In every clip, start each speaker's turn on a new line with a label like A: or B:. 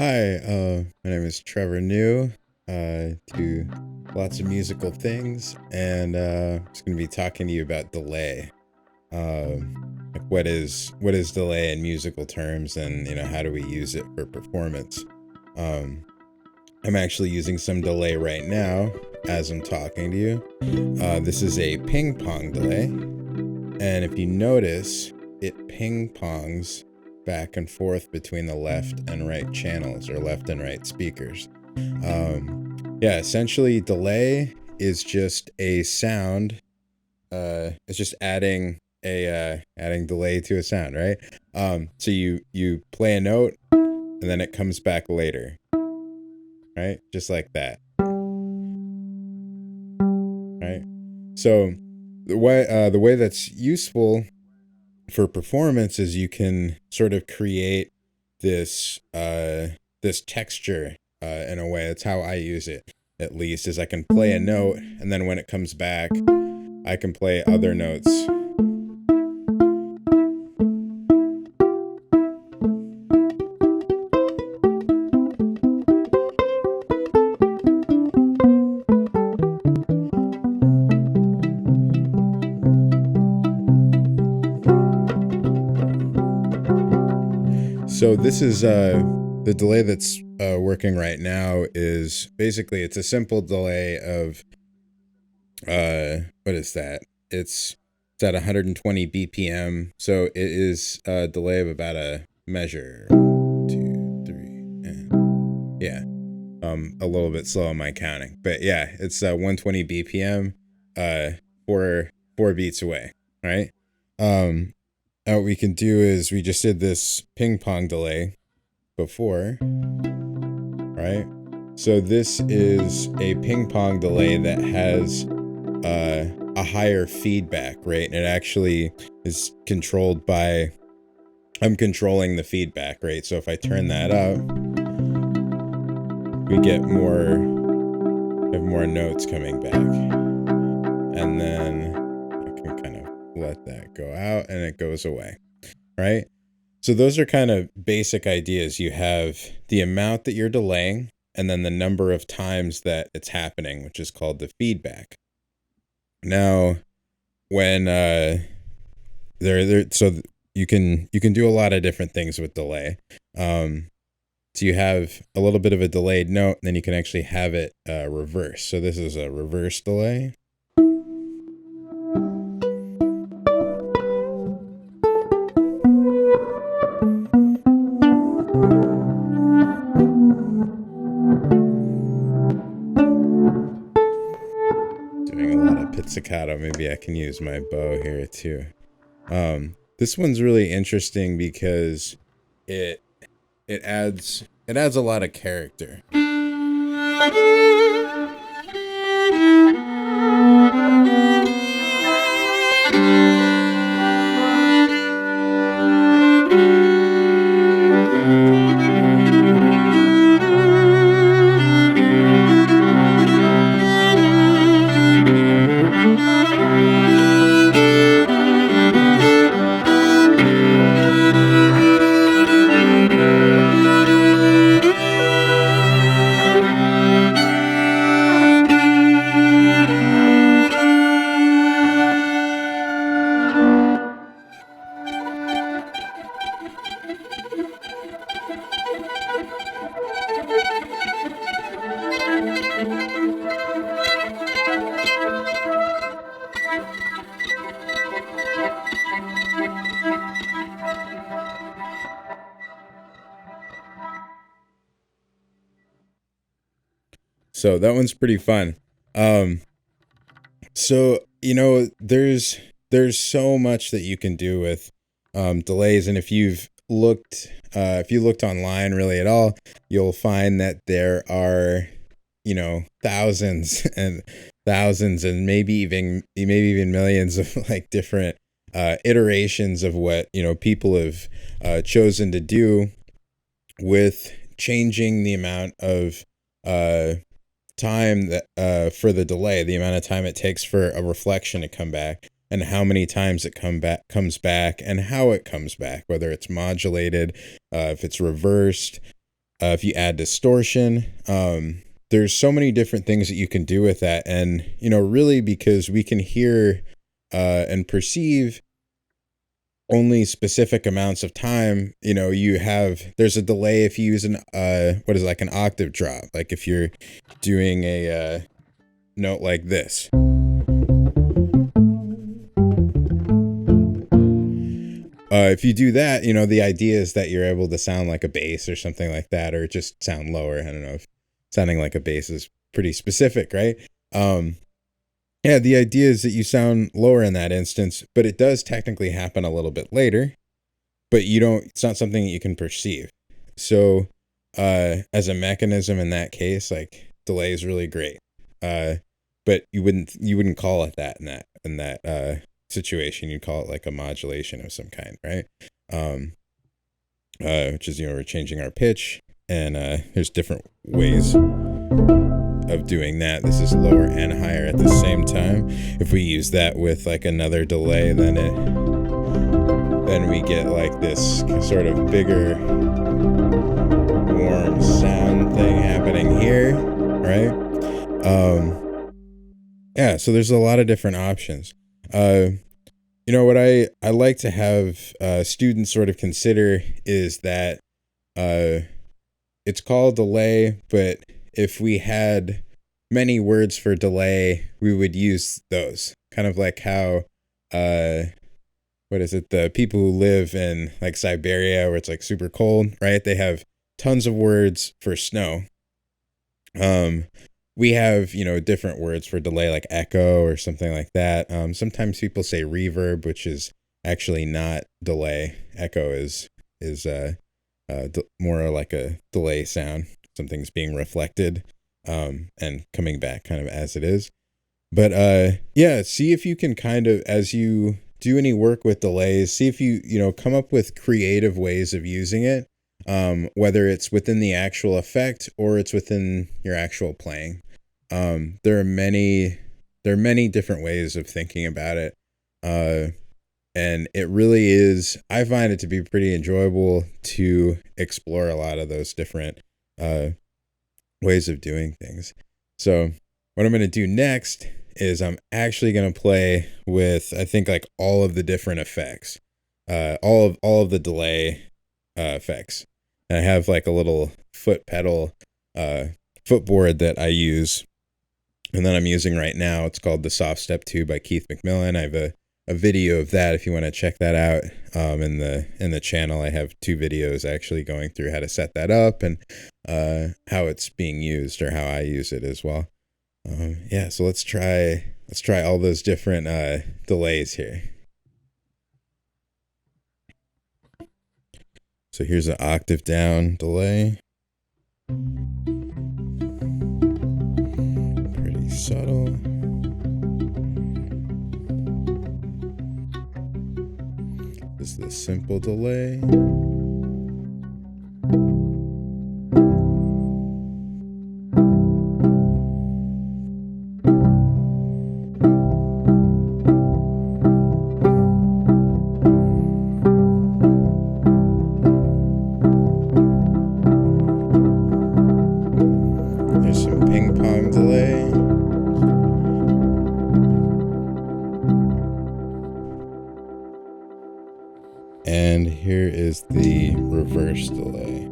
A: Hi, my name is Trevor-New. Do lots of musical things, and I'm just gonna be talking to you about delay. Like what is delay in musical terms, and how do we use it for performance? Um, I'm actually using some delay right now as I'm talking to you. This is a ping pong delay, and if you notice, it ping pongs back and forth between the left and right channels or left and right speakers. Yeah, essentially, delay is just a sound. It's just adding delay to a sound, right? So you play a note and then it comes back later, right? Just like that, right? So the way that's useful for performance is you can sort of create this texture in a way. That's how I use it, at least, is I can play a note and then when it comes back I can play other notes. So this is the delay that's working right now. Is basically, it's a simple delay of what is that? It's at 120 BPM. So it is a delay of about a measure. 2, 3, and yeah. A little bit slow on my counting, but yeah, it's 120 BPM, uh, four beats away, right? Um, what we can do is we just did this ping pong delay before, right? So this is a ping pong delay that has a higher feedback rate, and it actually is controlled by. I'm controlling the feedback rate, so if I turn that up, we get more notes coming back, and then I can kind of let that go out and it goes away, right? So those are kind of basic ideas. You have the amount that you're delaying and then the number of times that it's happening, which is called the feedback. Now, when so you can do a lot of different things with delay. So you have a little bit of a delayed note, and then you can actually have it reverse. So this is a reverse delay. Doing a lot of pizzicato. Maybe I can use my bow here too. This one's really interesting because it adds a lot of character. So that one's pretty fun. Um, so there's so much that you can do with delays, and if you looked online really at all, you'll find that there are thousands and thousands and maybe even millions of like different iterations of what people have chosen to do with changing the amount of uh time that for the delay, the amount of time it takes for a reflection to come back, and how many times it comes back, and how it comes back, whether it's modulated, if it's reversed, if you add distortion, there's so many different things that you can do with that. And, really because we can hear and perceive only specific amounts of time, there's a delay if you use like an octave drop. Like if you're doing a note like this. If you do that, the idea is that you're able to sound like a bass or something like that, or just sound lower. I don't know if sounding like a bass is pretty specific, right? Yeah, the idea is that you sound lower in that instance, but it does technically happen a little bit later, but it's not something that you can perceive. So, as a mechanism in that case, like delay is really great. But you wouldn't call it that in that situation. You'd call it like a modulation of some kind, right? Which is, we're changing our pitch, and there's different ways of doing that. This is lower and higher at the same time. If we use that with like another delay, then we get like this sort of bigger warm sound thing happening here, right? Yeah, so there's a lot of different options. What I like to have students sort of consider is that it's called delay, but if we had many words for delay, we would use those. Kind of like how, the people who live in like Siberia where it's like super cold, right? They have tons of words for snow. We have, different words for delay, like echo or something like that. Sometimes people say reverb, which is actually not delay. Echo is more like a delay sound. Something's being reflected and coming back kind of as it is. But see if you can kind of, as you do any work with delays, see if you come up with creative ways of using it, whether it's within the actual effect or it's within your actual playing. There are many different ways of thinking about it. And it really is, I find it to be pretty enjoyable to explore a lot of those different ways of doing things. So what I'm going to do next is I'm actually going to play with, I think, like all of the different effects, all of the delay effects. And I have like a little foot pedal footboard that I use, and then I'm using right now. It's called the Soft Step 2 by Keith McMillan. I have a video of that if you want to check that out. In the channel, I have 2 videos actually going through how to set that up and how it's being used, or how I use it as well. So let's try all those different delays here. So here's an octave down delay. Pretty subtle. This is the simple delay. There's some ping pong delay. And here is the reverse delay.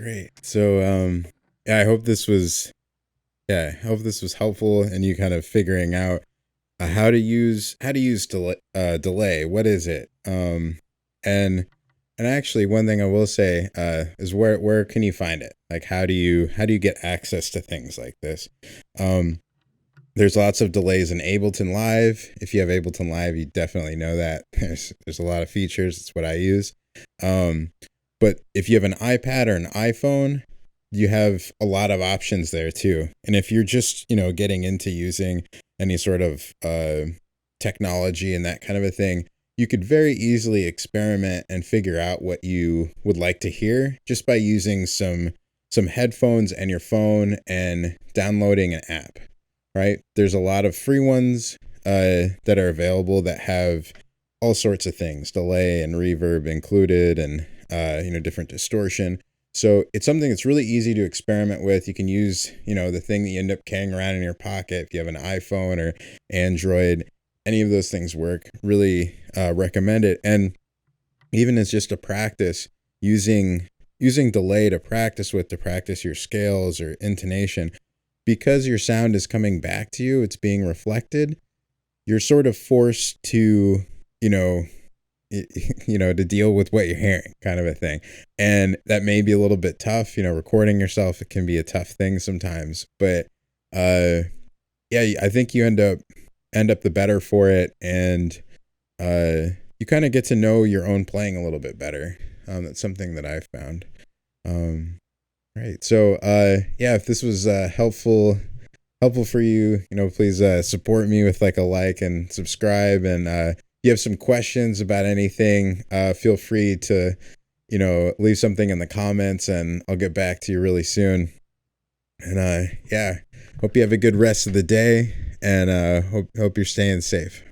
A: great. So, yeah, I hope this was helpful in you kind of figuring out how to use delay. What is it? And actually, one thing I will say is where can you find it? Like, how do you get access to things like this? Um, there's lots of delays in Ableton Live. If you have Ableton Live, you definitely know that there's a lot of features. It's what I use. Um, but if you have an iPad or an iPhone, you have a lot of options there too. And if you're just, getting into using any sort of technology and that kind of a thing, you could very easily experiment and figure out what you would like to hear just by using some headphones and your phone and downloading an app, right? There's a lot of free ones that are available that have all sorts of things, delay and reverb included, and different distortion. So it's something that's really easy to experiment with. You can use, the thing that you end up carrying around in your pocket if you have an iPhone or Android. Any of those things work. Really recommend it. And even as just a practice, using delay to practice with, to practice your scales or intonation, because your sound is coming back to you, it's being reflected. You're sort of forced to, you know, to deal with what you're hearing, kind of a thing. And that may be a little bit tough. Recording yourself, it can be a tough thing sometimes. But yeah, I think you end up the better for it, and you kind of get to know your own playing a little bit better. That's something that I've found. Um, right. So yeah, if this was helpful for you, please support me with like a like and subscribe. And if you have some questions about anything, feel free to, leave something in the comments, and I'll get back to you really soon. And yeah, hope you have a good rest of the day, and hope you're staying safe.